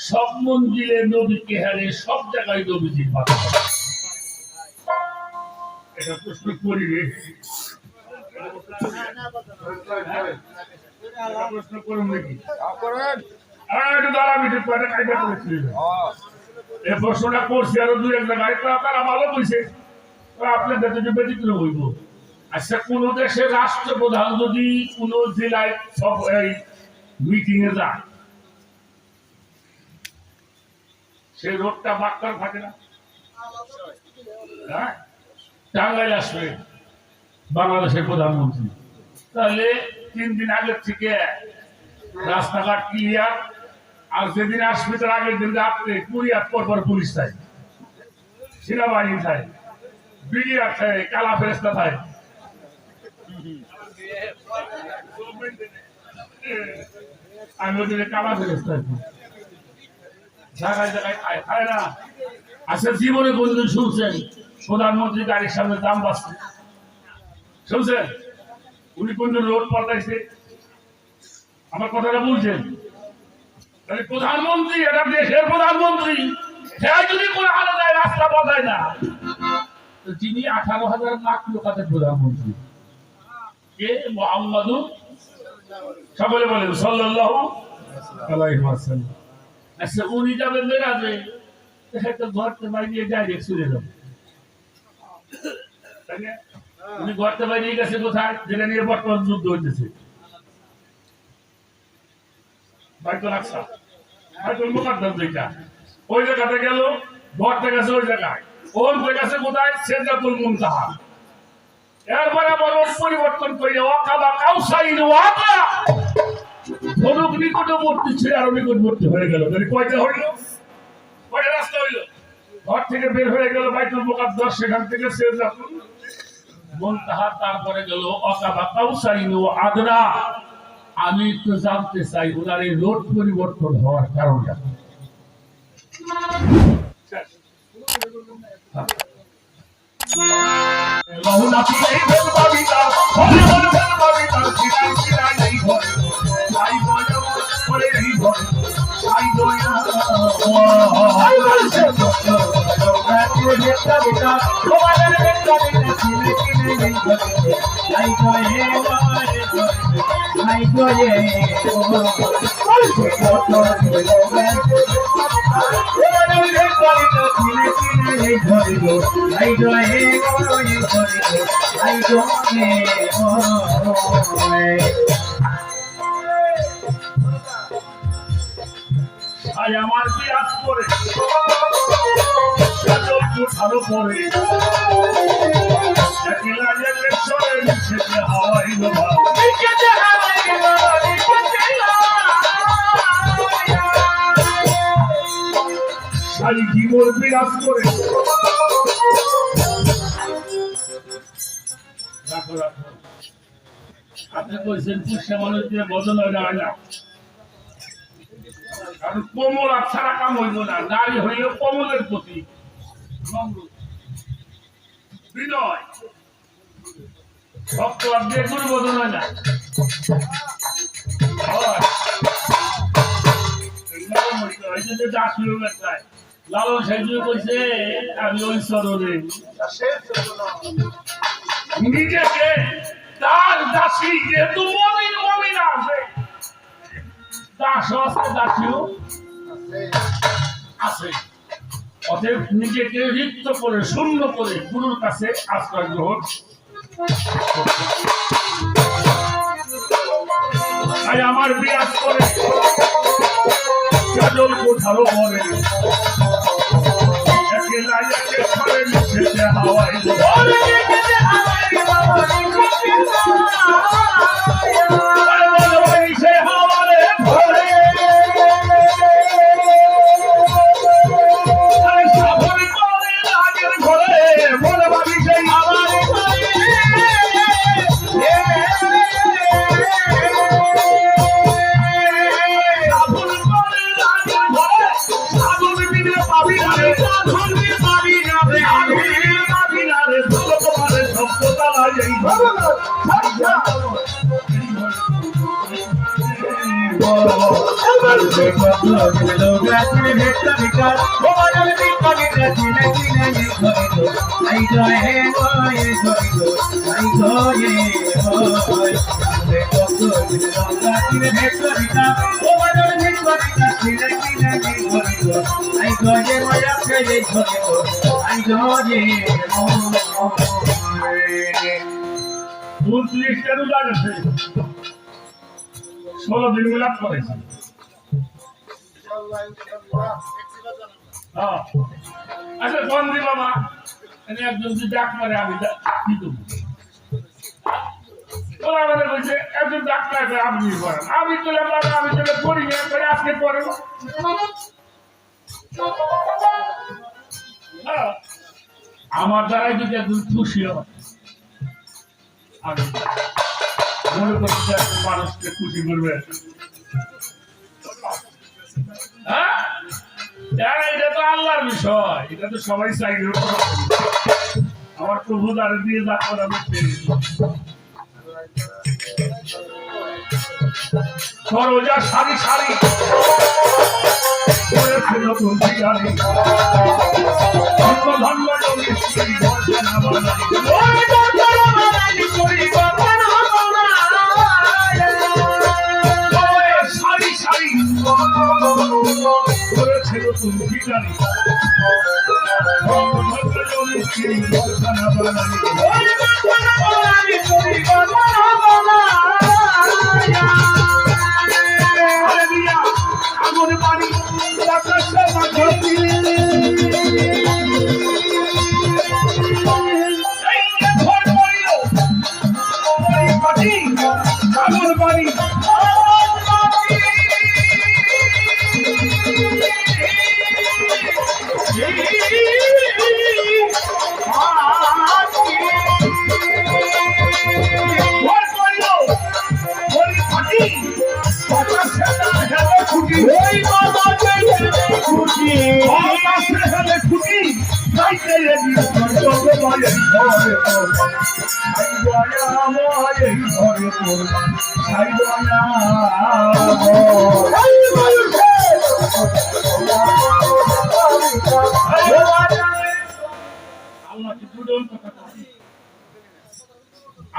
সব মন্দিরে নবীকে হারে সব জায়গায় নবীজির মাথা এটা প্রশ্ন করি রে প্রশ্ন করুন নাকি এই প্রশ্নটা করছি আরো দুই এক জায়গায় তারা ভালো বলছে আপনাদের যদি ব্যতিক্রম হইব। আচ্ছা কোন দেশের রাষ্ট্রপ্রধান যদি কোন জেলায় সব এই মিটিং এ যায় সেই রোডটা বাক্কার থাকে না? হ্যাঁ টাঙ্গাইল আসবে বাংলাদেশের প্রধানমন্ত্রী, তাহলে 3 দিন আগের থেকে রাস্তাঘাট ক্লিয়ার, আর যেদিন আসবে তার আগের দিন রাত্রে কুরিয়ার পর পুলিশ থাকে, সেনাবাহিনী থাকে, বিডিআর থাকে, কালা ফেরেস্তা থাকে। আমি ওদের কালা ফেরেস্তা জায়গায় জায়গায় খায় না। আচ্ছা জীবনে কোনদিন শুনছেন প্রধানমন্ত্রী গাড়ির সামনে দাম বাড়ছে? শুনছেন উনি কোনদিন রোড পাল্টাইছে? আমার কথাটা বলছেন? তাহলে প্রধানমন্ত্রী, এটা দেশের প্রধানমন্ত্রী, হ্যাঁ যদি কোনো আলাদায় রাস্তা বদলায় না, যিনি 18,000 লাখ লোকের প্রধানমন্ত্রী কে? মুহাম্মাদুর সকলে বলেন সাল্লাল্লাহু আলাইহি ওয়াসাল্লাম। আচ্ছা উনি যাবেন মেরাজে, একটা ঘরতে বাইরে ডাইরেক্ট চলে যাবে। উনি ঘরতে বাইরে গেছে কোথায়? যেটা নিয়ে বর্তমান যুদ্ধ হইতেছে, বাইতুল আকসা, বাইতুল মুকাদ্দাস যেটা, ওই জায়গাতে গেল, ঘরতে গেছে ওই জায়গায়, ওর গেছে কোথায়? সিদরাতুল মুনতাহা। এরপরে আবার পরিবর্তন করে ওয়াকাবা কাউসাইন ওয়াকা, ধনুক নিকটবর্তী ছিল আরো নিকটবর্তী হয়ে গেল। তাহলে কয়টা হইল? কয়টা রাস্তা হইল? ঘর থেকে বের হয়ে গেল বাইতুল মুকাদ্দাস, সেখান থেকে সিদরাতুল মুনতাহা, তারপরে গেল ওয়াকাবা কাউসাইন ওয়া আদনা। আমি তো জানতে চাই ওনার এই রোড পরিবর্তন হওয়ার কারণটা। আমার বিরাজ করে আরো পরে জীবন বিরাজ করে আপনি কইছেন পুষ্যা মানুষ দিয়ে বদল হয় না, কারণ কোমল আর ছাড়া কাম হইব না। নারী হইল কোমলের প্রতি বিনয়, ভক্ত আর দিয়ে কোনো বদল হয় না। লালন সাহেব কইছে আমি ওই চরণে নিজেকে তার দাসী, যেহেতু মমিন মমিনা আছে, দাসও আছে দাসীও আছে, অতএব নিজেকে রিক্ত করে শূন্য করে গুরুর কাছে আশ্রয় গ্রহণ। তাই আমার বিরাজ করে কাজল কোঠারও পরে হাওয়াই ষোলো দিন মিলাপ করেছে। আচ্ছা বন্দি বাবা একজন যদি ডাক মারে আমি কি করবো? ওরা আমাদের বলছে একজন ডাক্তার আপনি করেন, আমি তোলে আমি তোলে করি না, আজকে করেন। আমার দ্বারাই যদি একজন খুশি হয় আমি মনে করছি মানুষকে খুশি করবে। হ্যাঁ এটা তো আল্লাহর বিষয়, এটা তো সবাই চাইলে আমার প্রভু দ্বারা দিয়ে যা করে আমি সরোজা সারি সারি নতুন গাড়ি সারি সারি করেছে নতুন গাড়ি আগুন পানি আগুন পানি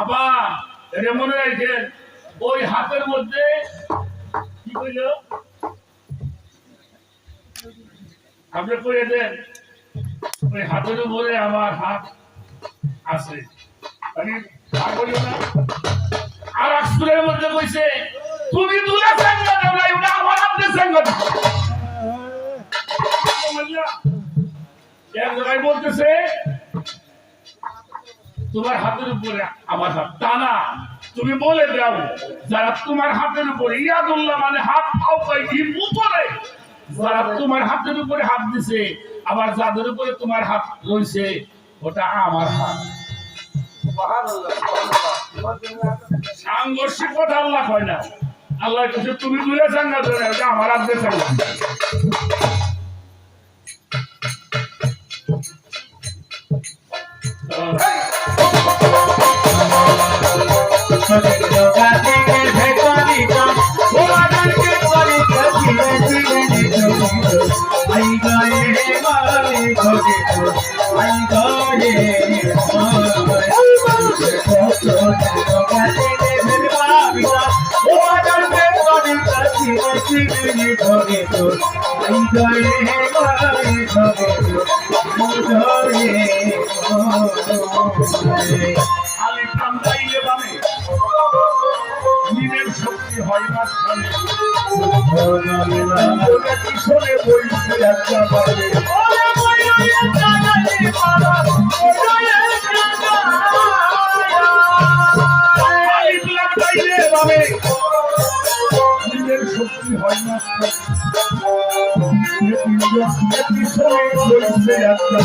আবার এটা মনে রাখেন ওই হাতের মধ্যে কি কইল আপনি কইয়ে দেন ওই হাতের উপরে আমার হাত আছে আর আসুরের মধ্যে কইছে তুমি দুলা সঙ্গ দাও না ওটা আমার হাতে সঙ্গ দাও। এক জায়গায় বলতেছে তোমার হাতের উপরে আমার হাত টানা, তুমি বলে দাও যারা তোমার হাতের উপরে ইয়াদুল্লাহ মানে হাত পাও পাইছি উপরে যারা তোমার হাতের উপরে হাত দিছে আবার যাদের উপরে তোমার হাত রয়েছে ওটা আমার হাত। সাংঘর্ষিক কথা আল্লাহ কয় না, আল্লাহ কিছু তুমি দূরে চাঙ্গা ধরে ওটা আমার হাত দিয়ে চাঙ্গা। শক্তি হয় না কিশোরে বলছে একটা পারে নিজের শক্তি হয় না কিশোরে বলছে একটা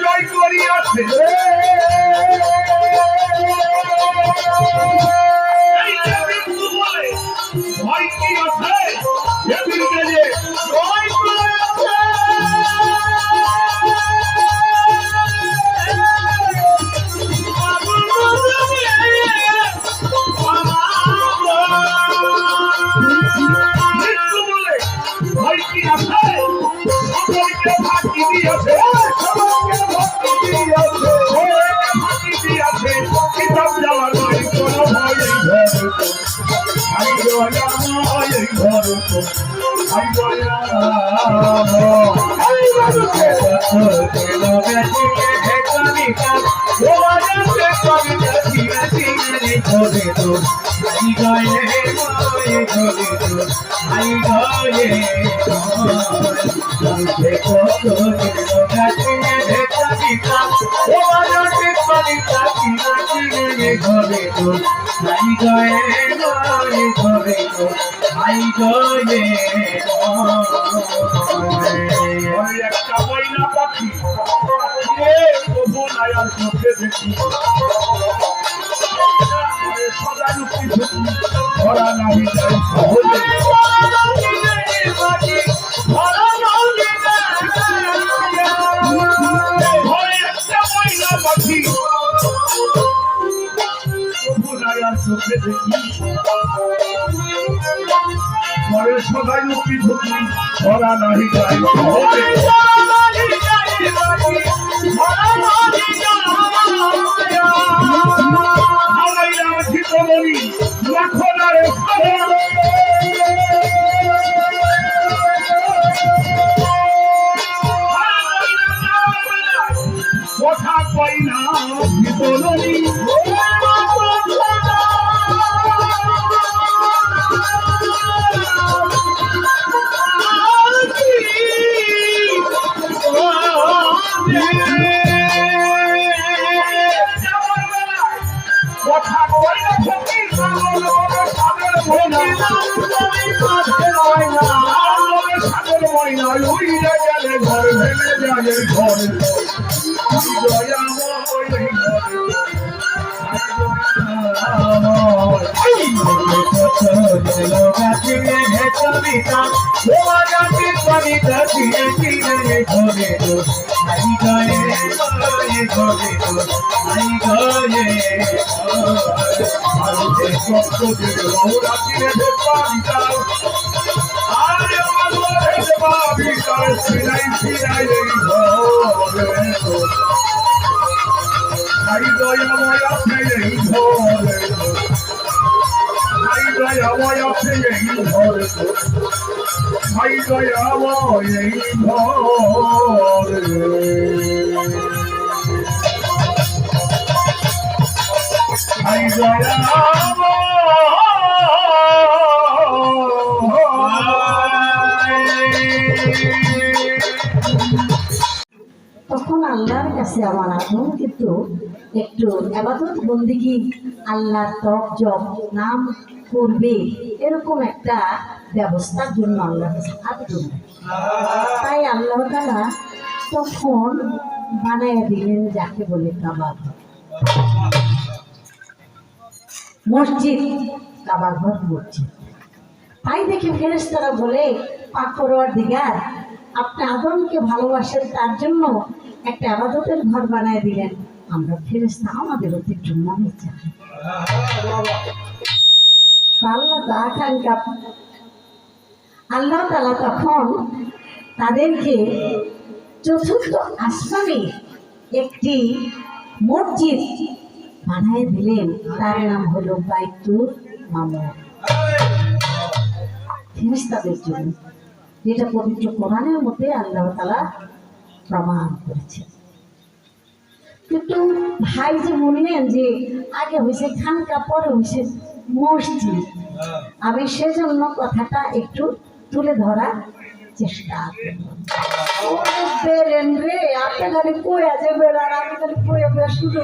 জয় করিয়াছে ভয় কি আছে একটা ময়না পাখি বোনায়ার চোখে দেখি সদা লুকি ধরা নাহি যায় সহজে একটা ময়না পাখি বোনায়ার চোখে দেখি ঘরে সদাই লুকি ঝুঁকি ধরা নাহি যায় সহজে কথা কই না ভিতরী কথা কই না ফকির সাগর ময়না উইরা গেলে ঘর ভেঙে যায় ঘর তখন আল্লাহর কাছে আমার আদম কিন্তু একটু ইবাদত বন্দেগী আল্লাহর তপ জপ নাম করবে এরকম একটা ব্যবস্থার জন্য আল্লাহর কাছে আবেদন। তাই আল্লাহ তাআলা তখন বানাইয়া দিলেন যাকে বলে কাবা ঘর, মসজিদ, কাবা ঘর মসজিদ। তাই দেখে ফেরেশতারা বলে পাক পরওয়ারদিগার আপনি আদমকে ভালোবাসেন তার জন্য একটা ইবাদতের ঘর বানায় দিলেন, আমরা ফেরেশতা আমাদের অতি একটু মনে চাই। আল্লাহ তাআলা তখন তাদেরকে চতুর্থ আসমানে একটি মসজিদ বানায় দিলেন, তার নাম হলো বাইতুল মামুর, ফেরেশতাদের জন্য, যেটা পবিত্র কোরআনের মধ্যে আল্লাহ তাআলা প্রমাণ করেছে। কিন্তু ভাই যে বললেন যে আগে হয়েছে খানকা পরে হয়েছে মসজিদ, আমি সেজন্য কথাটা একটু তুলে ধরার চেষ্টা করবেন রে। আপনি খালি কইয়া যাবেন আর আমি খালি কইয়া শুরু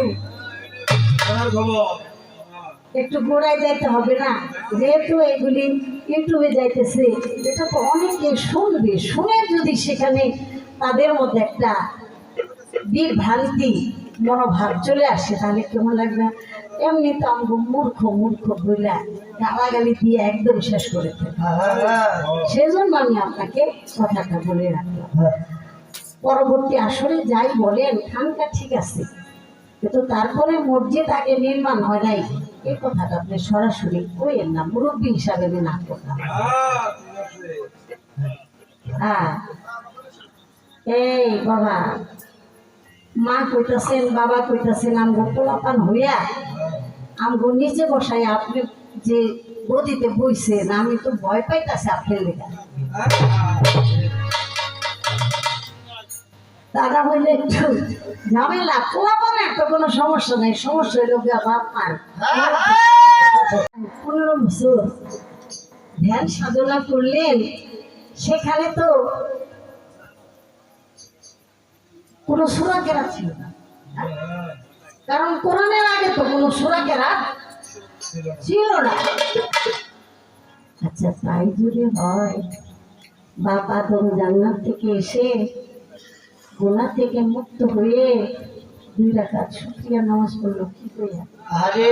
একটু গোড়ায় যাইতে হবে না, যেহেতু এগুলি ইউটিউবে যাইতেছে, এটা তো অনেকে শুনবে, শুনে যদি সেখানে তাদের মধ্যে একটা বিভ্রান্তি মনোভাব চলে আসে তাহলে কেমন লাগবে। এমনি তো আমি মূর্খ মূর্খ বইলা গালাগালি দিয়ে একদম শেষ করে ফেলবো, সেজন্য আমি আপনাকে কথাটা বলে রাখলাম। পরবর্তী আসরে যাই বলেন খানকা ঠিক আছে, কিন্তু তারপরে মসজিদ আগে নির্মাণ হয় নাই, এই কথাটা আপনি সরাসরি কইেন না, মুরব্বী হিসাবে আমি না করলাম। হ্যাঁ এই বাবা মা কইতাছেন বাবা কইতাছেন আমগো পোলাপান হইয়া আমগো নিচে বসাই আপনি যে গদিতে বইছেন, আমি তো ভয় পাইতাছি আপনার লেখা। তারা হইলে একটু ঝামেলা, পোলাপানের তো কোনো সমস্যা নেই, সমস্যা হইল বাপ মার। 15 বছর ধ্যান সাধনা করলেন, সেখানে তো কোনো সূরা কেরাত ছিল না, কারণ কোরআনের আগে তো কোনো সূরা কেরাত ছিল না। আচ্ছা, তাই যদি হয়, বাপ আদম জান্নাত থেকে এসে গুনাহ থেকে মুক্ত হয়ে 2 রাকাত শুকরিয়া নামাজ পড়লো কি কইয়া? আরে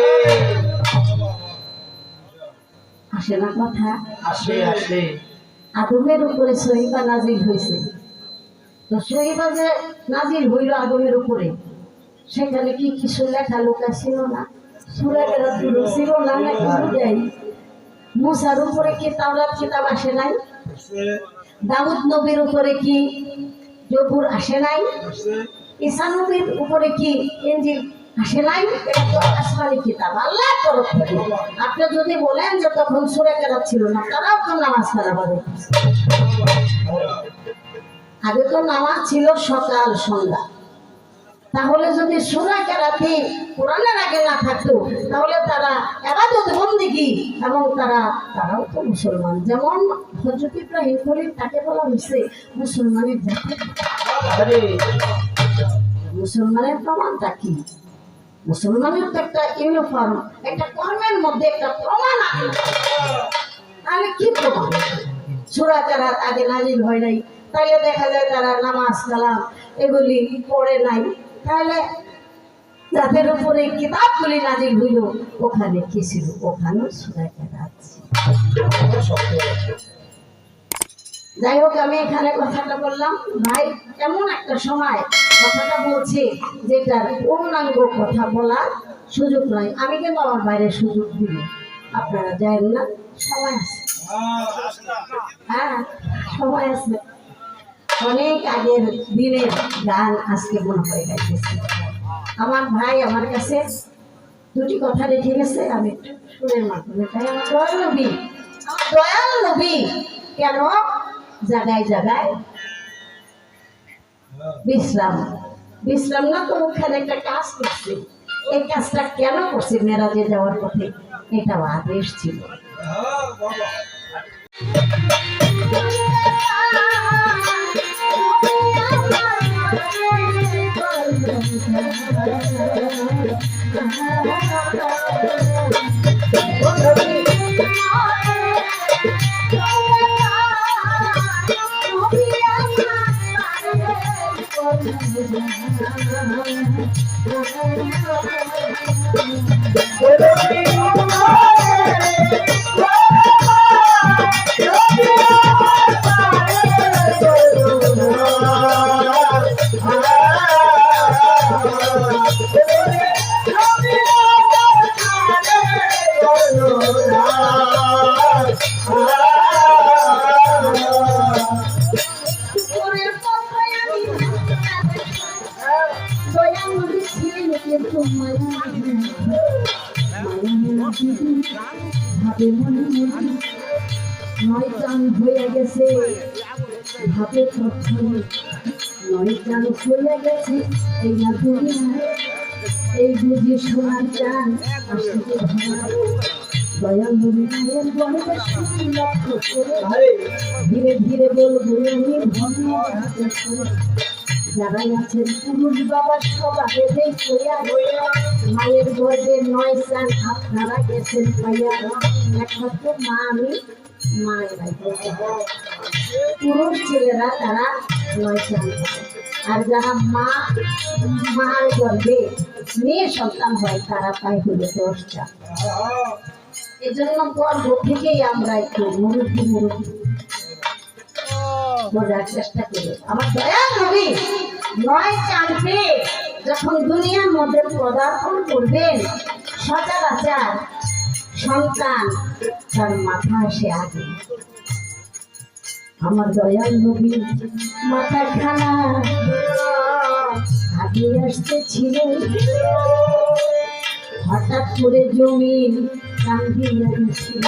আসে না কথা? আসে আসে। আদমের উপরে সহিবা নাজিল হয়েছে, তো সহিবা যে নাজিল হইল আদমের উপরে, সেখানে কি কিছু লেখা লোকা ছিল না? সূরা কেরাত ছিল না নাকি? বুঝাই মুসার উপরে কি তাওরাত কিতাব আসে নাই? দাউদ নবীর উপরে কি জবুর আসে নাই? ঈসা নবীর উপরে কি ইনজিল আসে নাই? এটা তো আসমানি কিতাব, আল্লাহর তরফ থেকে। আপনি যদি বলেন যে তখন সূরা কেরাত ছিল না, তারাও তো নামাজ পড়া পারে। আগে তো নামাজ ছিল সকাল সন্ধ্যা, তাহলে যদি সূরা কেরাতে কোরআনের আগে না থাকতো, তাহলে তারা ইবাদত বন্দেগী এবং তারাও তো মুসলমান। যেমন হযরত ইব্রাহিম খলিল, তাকে বলা হয়েছে মুসলমানের জাতি। আরে মুসলমানের প্রমাণটা কি? মুসলমানের তো একটা ইউনিফর্ম, একটা কর্মের মধ্যে একটা প্রমাণ আছে। তাহলে কি প্রমাণ? সূরা কেরাত আগে নাজিল হয় নাই, তাহলে দেখা যায় তারা নামাজ কালাম এগুলি পড়ে নাই। তাহলে যাদের উপরে কিতাবগুলি নাজিল হইল, ওখানে কি ছিল? ওখানেও সূরা কেরাত ছিল। যাই হোক, আমি এখানে কথাটা বললাম ভাই, এমন একটা সময় কথাটা বলছি যেটার পূর্ণাঙ্গ কথা বলার সুযোগ নাই। আমি কিন্তু আমার বাইরে সুযোগ দিব, আপনারা জানেন না, সময় আছে। হ্যাঁ, সময় আছে। অনেক আগের দিনের গান আজকে মনে হয়ে গেছে। আমার ভাই আমার কাছে 2টি কথা রেখে গেছে, আমি সুরের মাধ্যমে তাই আমার দয়াল নবী কেন জায়গায় জায়গায় বিশ্রাম না তো ওখানে একটা কাজ করছে। এই কাজটা কেন করছে? মেরাজে যাওয়ার পথে এটা আদেশ ছিল। নয় চান হয়ে গেছে, ভাবে নয় চান হয়ে গেছে এই না দুনিয়ায়, এই বুঝি সোনার চান আসতে দয়াল নবীর গণের শুনি লক্ষ্য করে ধীরে ধীরে বলবো আমি ধন্যবাদ। যারাই আছেন পুরুষ বাবা সবাই মায়ের গর্বে 9 চান আপনারা গেছেন পাইয়া, একমাত্র মা আমি মায়েরাই পুরুষ ছেলেরা তারা 9 চান, আর যারা মার গর্বে মেয়ে সন্তান হয় তারা পায় হলো 10 চান। এজন্য গর্ব থেকেই আমরা একটু মুরুব্বি বোঝার চেষ্টা করি। আমার দয়াল নবী 9 চান পেয়ে যখন দুনিয়ার মধ্যে পদার্পণ করবেন, সচরাচর সন্তান তার মাথা আসে আগে। আমার দয়াল নবী মাথা খানা আগে আসতে ছিল, হঠাৎ করে জমিন কান্দিয়া দিছিল।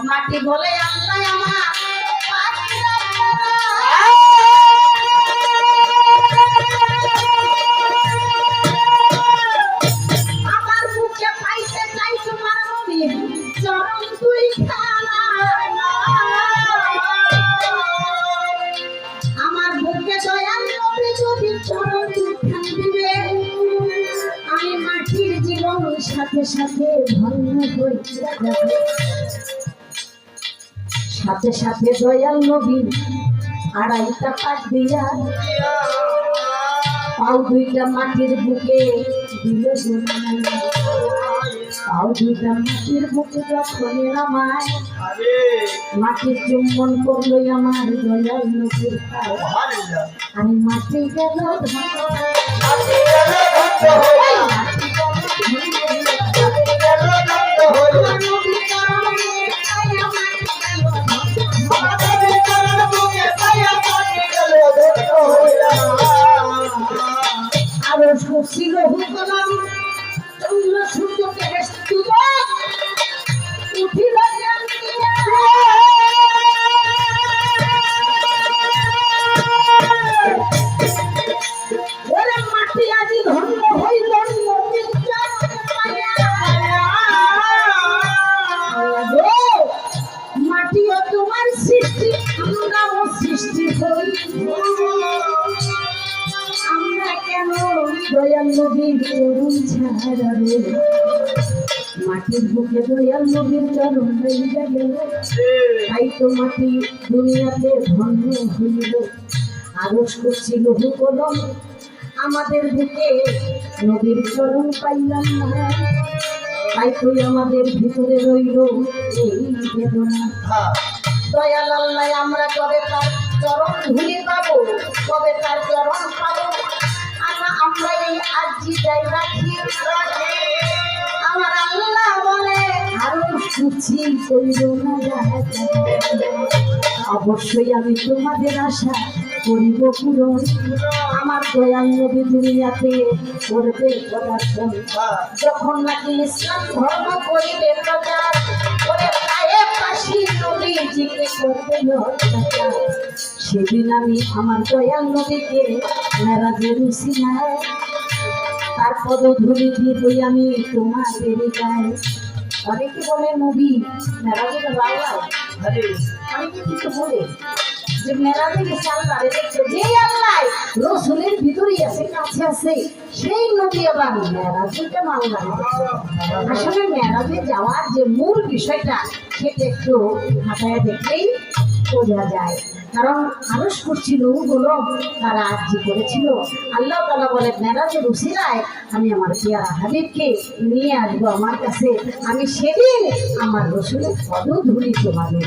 মাটি বলে আল্লাহ আমার আমার বুকে পাইতে চাই তোমার নবীর চরণ তুই খানা। আমার বুকে দয়াল নবী যদি চরণ দুখান দিবে আমি মাটির জীবন সাথে সাথে ধন্য হয়ে যাবে। সাথে সাথে দয়াল নবী আড়াইটা পাক দিয়া পাও দুইটা মাটির বুকে দিল জন্মাইয়া। পাও দুইটা মাটির বুকে যখন নামায় মাটির চুম্বন করলো আমার দয়াল নবীর পায়ে। আমি মাটি গেল আরো সুশীল হুকলাম চন্দ্র সূর্যকে উঠিল মাটি আজি ধন্য হইল মাটিও তোমার সৃষ্টি আমরাও সৃষ্টি হই। আমরা কেন দয়াল নবীর চরণ ছাড়াবে মাটির বুকে দয়াল নবীর চরণ হইয়া গেল। তাই তো মাটি দুনিয়াতে ধন্য হইল। আরশ করছিল হুকলম আমাদের বুকে নবীর চরণ পাইলাম না। তাই তো আমাদের ভিতরে রইল এই বেদনা। দয়াল আল্লাহ আমরা কবে তার চরণ ধুলি পাবো, কবে তার চরণ পাবো। আমরা এই আরজি চাই রাখি। আমার আল্লাহ বলে আরো সুচি কইল না অবশ্যই আমি তোমাদের আশা করিব পূরণ। আমার দয়াল নবী দুনিয়াতে করবে পদার্পণ। যখন নাকি ইসলাম ধর্ম করিবে প্রচার করে পায়ে পাশি নবীজিকে করবে অত্যাচার। সেদিন আমি আমার দয়াল নবীকে মেরাজের উসিলায় তার পদধূলি দিয়ে আমি তোমাদের গায়ে। অনেকে বলে নবী মেরাজের বাংলায় অনেকে কিছু বলে যে মেরাজে গেছে আল্লাহ দেখছে যে আল্লাহ রসুলের ভিতরেই আছে কাছে আছে সেই নবী আবার মেরাজে মাল্লা। আসলে মেরাজে যাওয়ার যে মূল বিষয়টা সেটা একটু হাতায় দেখলেই বোঝা যায়। কারণ আরশ করছিল বলো তারা আরজি করেছিল। আল্লাহ তাআলা বলে মেরাজের উসিলায় আমি আমার পিয়ারা হাবিবকে নিয়ে আসবো আমার কাছে। আমি সেদিন আমার রসুলের পদধূলি তোমাদের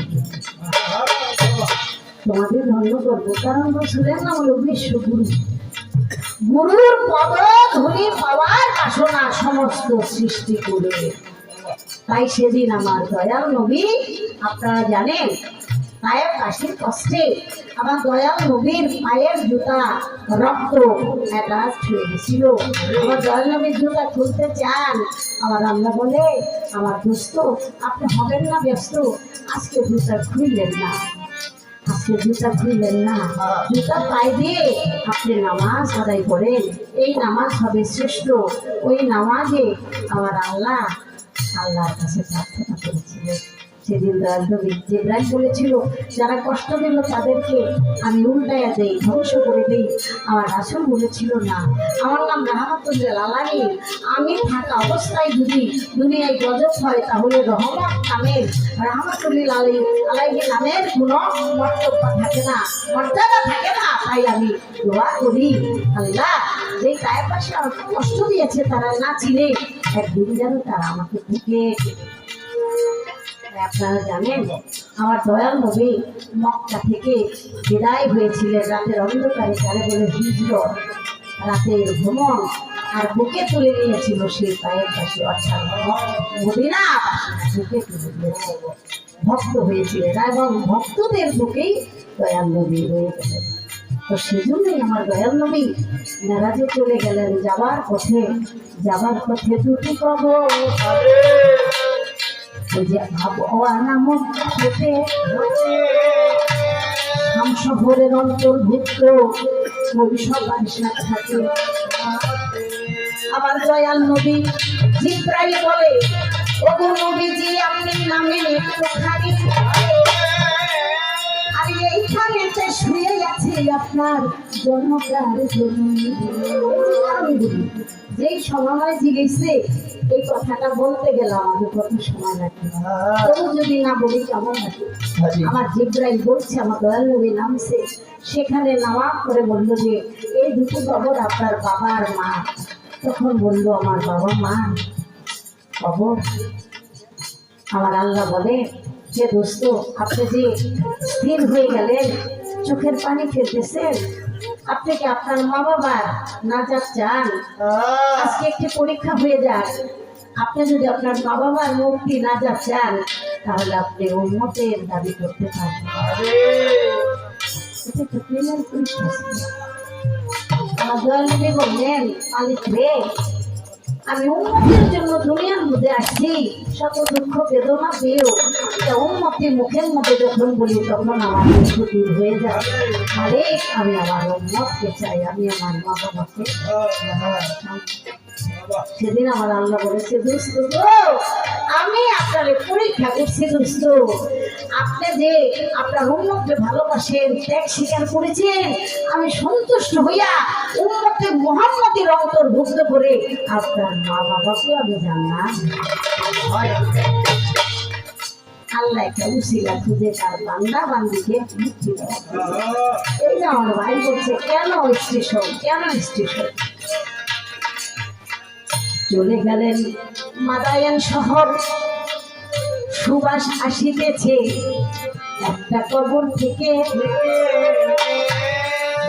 ধন্য করবো। কারণ রসুলের নাম হলো বিশ্বগুরু। গুরুর পদধূলি পাওয়ার বাসনা সমস্ত সৃষ্টি করে। তাই সেদিন আমার দয়াল নবী আপনারা জানেন পায়ের কাশির কষ্টে আমার দয়াল নবীর পায়ের জুতা রক্ত একটা ছুঁয়ে গেছিল। আমার দয়াল নবীর জুতা খুলতে চান, আমার আল্লাহ বলে আমার দোস্ত আপনি হবেন না ব্যস্ত, আজকে জুতা খুললেন না, আজকে জুতা খুললেন না, জুতা পায়ে দিয়ে আপনি নামাজ আদায় করেন। এই নামাজ হবে শ্রেষ্ঠ। ওই নামাজে আমার আল্লাহর কাছে প্রার্থনা করেছিলেন। সেদিন জিবরাইল বলেছিল যারা কষ্ট দিল তাদেরকে আমি উল্টাইয়া দেই, ধ্বংস করে দেই। আমার রাসূল বলেছিল না, আমার নাম রাহমাতুল আলামিন। আমি থাকা অবস্থায় যদি দুনিয়ায় গজব হয় তাহলে রহমত নামের রাহমাতুল আলাইহি নামের কোনো মর্যাদা থাকে না। তাই আমি দোয়া করি আল্লাহ যে তায়ের পাশে আমাকে কষ্ট দিয়েছে তারা না চিনে একদিন যেন তারা আমাকে বুকে। আপনারা জানেন আমার দয়াল নবী মক্কা থেকে বিদায় হয়েছিলেন রাতের অন্ধকারে, তারে বলে হিজরত, রাতের ভ্রমণ। আর বুকে তুলে নিয়েছিল সেই পায়ের পাশে, অর্থাৎ মদিনা বুকে তুলে নিয়েছিল। ভক্ত হয়েছিলেন এবং ভক্তদের বুকেই দয়াল নবী হয়ে গেলেন। তো সেজন্যই আমার দয়াল নবী মেরাজে চলে গেলেন। যাবার পথে দুটি কবর, ওই যে আবহাওয়া নামক হতে শহরের অন্তর্ভুক্ত ওই সবার সাথে আবার দয়াল নবী জিব্রাইল বলে, ওগো নবীজি আপনি নামেন একটুখানি, আর এইখানেতে শুয়ে আছে আপনার জনকার জন্য। যেই সময় জিজ্ঞেসে এই কথাটা বলতে গেলাম আমি কত সময় লাগবে, তবু যদি না বলি কেমন লাগে। আমার জিব্রাইল বলছে আমার দয়াল নবী নামছে, সেখানে নামাজ করে বললো যে এই দুটো কবর আপনার বাবা আর মা। তখন বললো আমার বাবা মা কবর। আমার আল্লাহ বলে যে দোস্ত আপনি যে স্থির হয়ে গেলেন, চোখের পানি ফেলতেছেন, আপনি কি আপনার মা বাবার নাজাত চান? আজকে একটি পরীক্ষা হয়ে যাক, আপনি যদি আপনার মা বাবার মুক্তি নাজাত চান তাহলে আপনি উম্মতের দাবি করতে পারবেন। এটা একটা প্রেমের পরীক্ষা ছিল। আমার দয়াল নবী বললেন, মালিক রে আমি উম্মতের জন্য দুনিয়ার মধ্যে আসছি, শত দুঃখ বেদনা পেয়েও উম্মতের মুখের মধ্যে যখন বলি তখন আমার দুঃখ দূর হয়ে যায়। মালিক আমি আমার উম্মতকে চাই, আমি আমার মা বাবাকে। সেদিন আমার আল্লাহ বলেছে, দোস্ত আমি আপনার পরীক্ষা করছি দোস্ত, আপনি যে আপনার উম্মতকে ভালোবাসেন, ত্যাগ স্বীকার করেছেন, আমি সন্তুষ্ট হইয়া উম্মতে মুহাম্মদের অন্তর্ভুক্ত করে আপনার মা বাবাকে আমি জানলাম। আল্লাহ একটা উসিলা খুঁজে তার বান্দা বান্দিকে মুক্তি দেয়। এই যে আমার ভাই বলছে কেন স্টেশন, কেন স্টেশন? চলে গেলেন মাদায়ান শহর, সুবাস আসিতেছে একটা কবর থেকে।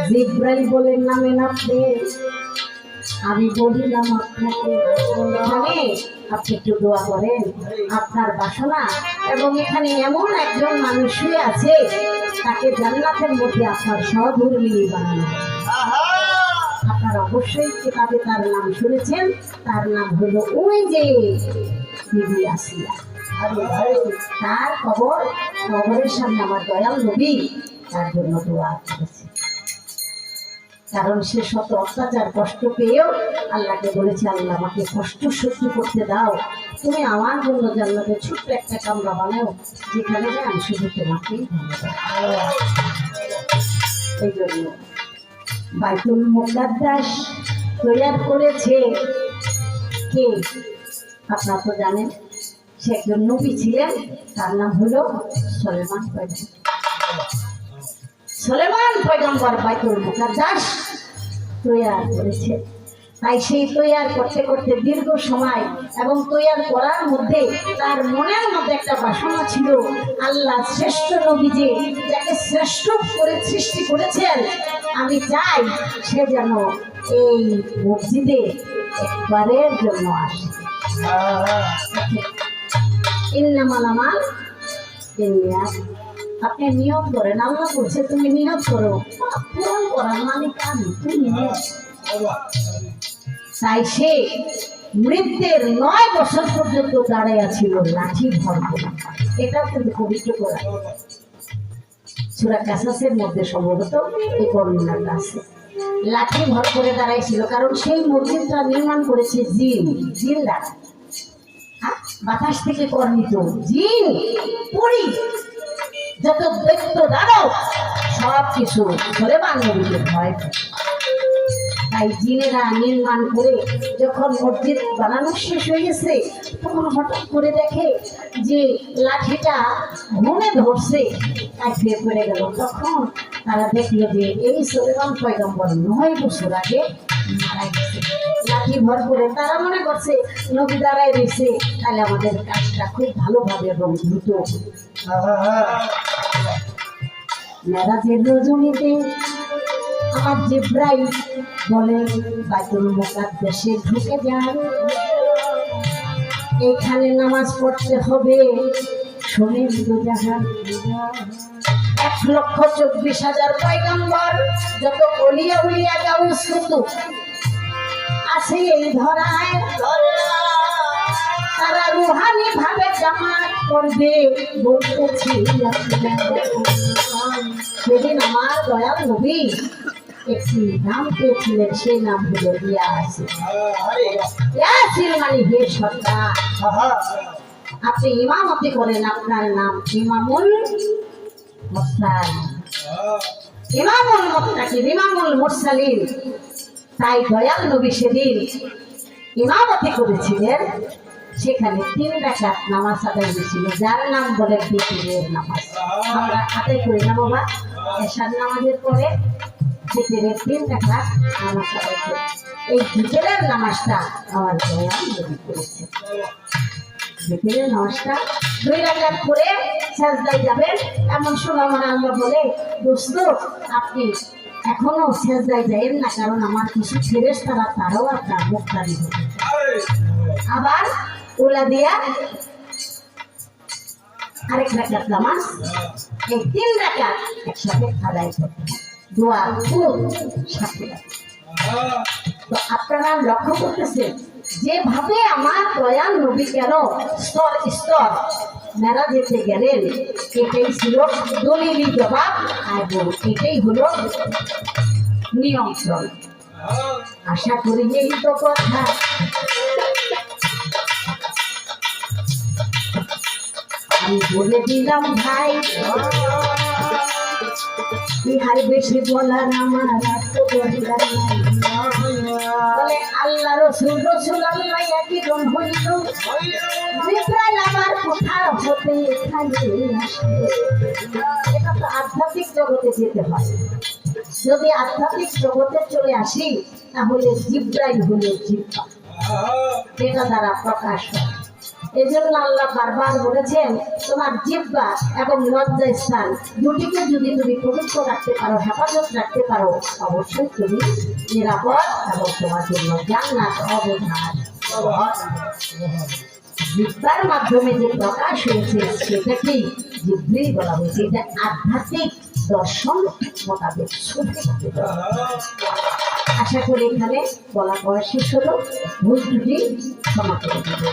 জিব্রাইল বলেন নামেন আপনি, আমি বলিলাম আপনাকে এখানে আপনি একটু দোয়া করেন, আপনার বাসনা এবং এখানে এমন একজন মানুষ শুয়ে আছে তাকে জান্নাতের মধ্যে আপনার সহধর্মিনী বানানো। আপনারা অবশ্যই কিতাবে তার নাম শুনেছেন, তার নাম হলো ওই যে বিবি আসিয়া। তার কবরের সামনে আমার দয়াল নবী তার জন্য দোয়া করেছে, কারণ সে শত অত্যাচার কষ্ট পেয়েও আল্লাহকে বলেছে, আল্লাহ আমাকে কষ্ট সহ্য করতে দাও, তুমি আমার জন্য জান্নাতে ছোট্ট একটা কামরা বানাও, যেখানে আমি শুধু তোমাকেই ভালোবাসি। এই জন্য বাইতুল মুকাদ্দাস তৈরি করেছে কে আপনারা তো জানেন, সে একজন নবী ছিলেন, তার নাম হলো সুলাইমান পয়গম্বর। সুলাইমান পয়গম্বর বাইতুল মুকাদ্দাস তৈরি করেছে। তাই সেই তৈরি করতে করতে দীর্ঘ সময় এবং তৈরি করার মধ্যে তার মনের মধ্যে একটা বাসনা ছিল, আল্লাহ শ্রেষ্ঠ নবী যে যাকে শ্রেষ্ঠ করে সৃষ্টি করেছেন, আমি চাই সে যেন এই মসজিদে একবারের জন্য আসে। ইন্নামালামাল বিন্নিয়াত, আপনি নিয়ত করেন, আল্লাহ বলছে তুমি নিয়ত করো, পূরণ করার মালিক আমি, তুমি নিয়ত। তাই সে মৃত্যুর 9 বছর পর্যন্ত দাঁড়াইয়া ছিল লাঠি ভর করে। এটা কিন্তু পবিত্র কোরআন সূরা কাসাসের মধ্যে সম্ভবত এই বর্ণনাটা আছে। লাঠি ভর করে দাঁড়াইছিল, কারণ সেই মসজিদটা নির্মাণ করেছে জিনরা, বাতাস থেকে কর্ণিত জিন, পরি, যত দৈত্য দানব সব কিছু সুলাইমান নবীকে ভয় পায়। তাই জিনেরা নির্মাণ করে যখন মসজিদ বানানো শেষ হয়ে গেছে, তখন হঠাৎ করে দেখে যে লাঠিটা ঘুমে ধরছে, কাটিয়ে পড়ে গেল। তখন তারা দেখলো যে এই সুলাইমান পয়গম্বর 9 বছর আগে মারা গেছে। লাঠি ভর করে তারা মনে করছে নবী দাঁড়ায় রয়েছে, তাহলে আমাদের কাজটা খুব ভালোভাবে এবং দ্রুত। মেরাজের রজনীতে আমার জিব্রাইল বলে বাইতুল মুকাদ্দাসে ঢুকে যান, এখানে নামাজ পড়তে হবে, শোনেন দুজাহান 1,24,000 পয়গম্বর যত অলিয়া উলিয়া গাউস কুতুব আছে এই ধরায় তারা রুহানি ভাবে জামাত করবে বলতেছি সেদিন আমার দয়াল নবী একটি নাম পেয়েছিলেন, সেই নাম হলো ইয়াসিন। ইয়াসিন মানে হে সর্দার, আপনি ইমামতি করেন, আপনার নাম ইমামুল মুরসালিন, ইমামুল মুত্তাকিন, ইমামুল মুরসালিন। তাই দয়াল নবী সেদিন ইমামতি করেছিলেন, সেখানে 3 রাকাত নামাজ আদায় হয়েছিল, যার নাম বলে বিতিরের নামাজ। আমরা আদায় করি না বাবা, এশার নামাজের পরে বিতিরের 3 রাকাত নামাজ আদায় করি। এই বিতিরের নামাজটা আমার দয়াল নবী করেছে। বিতিরের নামাজটা 2 রাকাত করে সাজদায় যাবেন, এমন সময় আমার আল্লাহ বলে, দোস্ত আপনি এখনো সাজদায় যাবেন না, কারণ আমার কিছু ফেরেশতারা তারাও আপনার মুক্তাদি হবে। আবার ওলা দিয়া আরেক রাকাত নামাজ, এই 3 রাকাত একসাথে আদায় করতে, দোয়া খুব সাথে। তো আপনারা লক্ষ্য করতেছেন যেভাবে আমার দয়াল নবী কেন স্তর স্তর মেরা যেতে গেলেন, এটাই ছিল দলিলি জবাব, এবং এটাই হলো নিয়ন্ত্রণ। আশা করি এই তো কথা আমি বলে দিলাম ভাই, ইহার বেশি বলার আমার বলে আল্লাহ রসুল রসুল আল্লাহ একই জন হইল, জিবরাইল আমার কোথাও হতে এখানে আসবে। এটা তো আধ্যাত্মিক জগতে যেতে হয়, যদি আধ্যাত্মিক জগতে চলে আসি তাহলে জিবরাইল হলো জিব্বা, এটা দ্বারা প্রকাশ হয়। এই জন্য আল্লাহ বারবার বলেছেন তোমার জিহ্বা এবং লজ্জা স্থান দুটিকে যদি তুমি পবিত্র রাখতে পারো, হেফাজত রাখতে পারো, অবশ্যই তুমি নিরাপদ এবং তোমার জন্য জান্নাত অবধান। জিহ্বার মাধ্যমে যে প্রকাশ হয়েছে সেটাকেই জিহ্বি বলা হয়েছে। এটা আধ্যাত্মিক দর্শন মোতাবেক সুফি হতে পারে। আশা করি এখানে বলা পড়া শেষ হলো, ভুল ত্রুটি ক্ষমা করে দেবে।